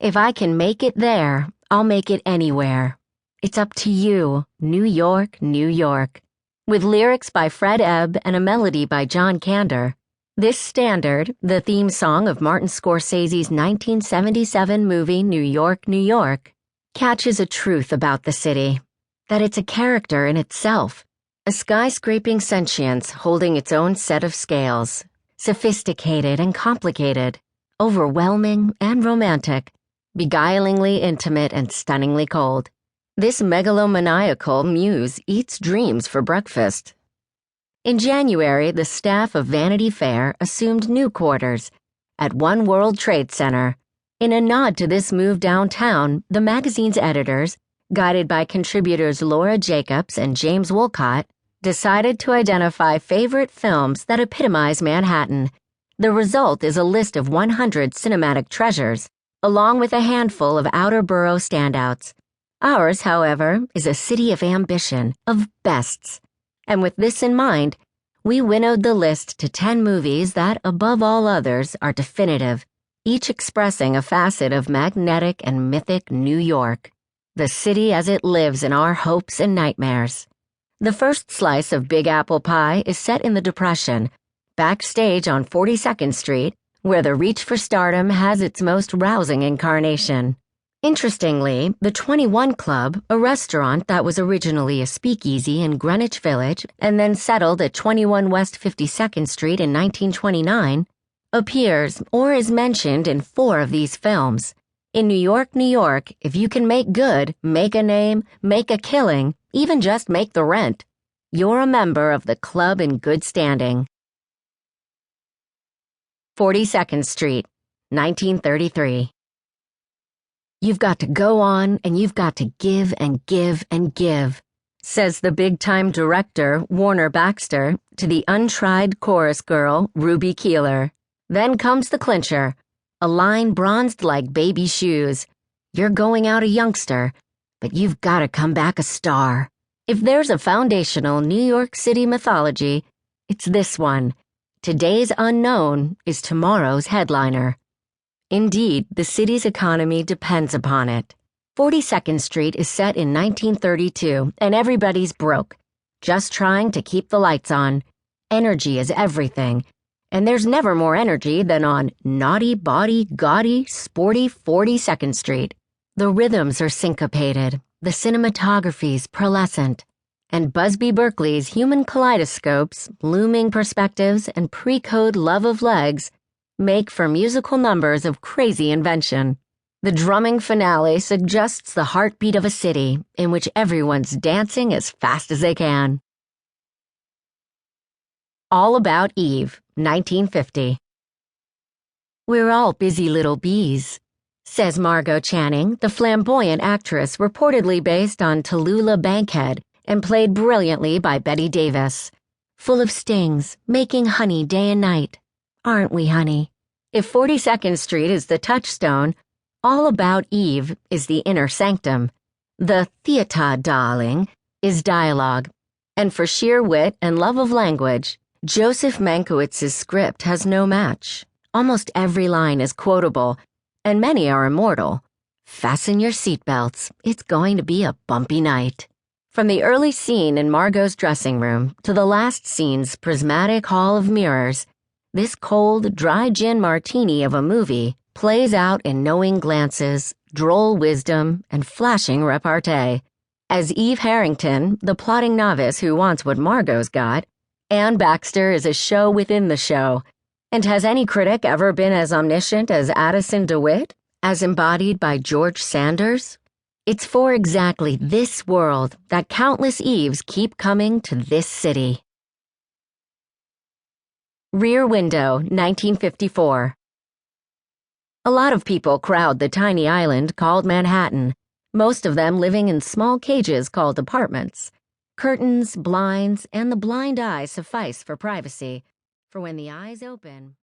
If I can make it there, I'll make it anywhere. It's up to you, New York, New York. With lyrics by Fred Ebb and a melody by John Kander, this standard, the theme song of Martin Scorsese's 1977 movie New York, New York, catches a truth about the city, that it's a character in itself, a skyscraping sentience holding its own set of scales, sophisticated and complicated, overwhelming and romantic, beguilingly intimate and stunningly cold. This megalomaniacal muse eats dreams for breakfast. In January, the staff of Vanity Fair assumed new quarters at One World Trade Center. In a nod to this move downtown, the magazine's editors, guided by contributors Laura Jacobs and James Wolcott, decided to identify favorite films that epitomize Manhattan. The result is a list of 100 cinematic treasures, along with a handful of outer borough standouts. Ours, however, is a city of ambition, of bests. And with this in mind, we winnowed the list to 10 movies that, above all others, are definitive, each expressing a facet of magnetic and mythic New York, the city as it lives in our hopes and nightmares. The first slice of Big Apple Pie is set in the Depression, backstage on 42nd Street, where the reach for stardom has its most rousing incarnation. Interestingly, the 21 Club, a restaurant that was originally a speakeasy in Greenwich Village and then settled at 21 West 52nd Street in 1929, appears or is mentioned in 4 of these films. In New York, New York, if you can make good, make a name, make a killing, even just make the rent, you're a member of the club in good standing. 42nd Street, 1933. You've got to go on and you've got to give and give and give, says the big-time director, Warner Baxter, to the untried chorus girl, Ruby Keeler. Then comes the clincher, a line bronzed like baby shoes. You're going out a youngster, but you've got to come back a star. If there's a foundational New York City mythology, it's this one. Today's unknown is tomorrow's headliner. Indeed, the city's economy depends upon it. 42nd Street is set in 1932, and everybody's broke, just trying to keep the lights on. Energy is everything, and there's never more energy than on naughty, bawdy, gaudy, sporty 42nd Street. The rhythms are syncopated, the cinematography's pearlescent, and Busby Berkeley's human kaleidoscopes, looming perspectives, and pre-code love of legs make for musical numbers of crazy invention. The drumming finale suggests the heartbeat of a city in which everyone's dancing as fast as they can. All About Eve, 1950. We're all busy little bees, says Margot Channing, the flamboyant actress reportedly based on Tallulah Bankhead and played brilliantly by Bette Davis. Full of stings, making honey day and night. Aren't we, honey? If 42nd Street is the touchstone, All About Eve is the inner sanctum. The theater, darling, is dialogue. And for sheer wit and love of language, Joseph Mankiewicz's script has no match. Almost every line is quotable, and many are immortal. Fasten your seatbelts. It's going to be a bumpy night. From the early scene in Margot's dressing room to the last scene's prismatic hall of mirrors, this cold, dry gin martini of a movie plays out in knowing glances, droll wisdom, and flashing repartee. As Eve Harrington, the plotting novice who wants what Margot's got, Anne Baxter is a show within the show. And has any critic ever been as omniscient as Addison DeWitt, as embodied by George Sanders? It's for exactly this world that countless Eves keep coming to this city. Rear Window, 1954. A lot of people crowd the tiny island called Manhattan, most of them living in small cages called apartments. Curtains, blinds, and the blind eye suffice for privacy, for when the eyes open,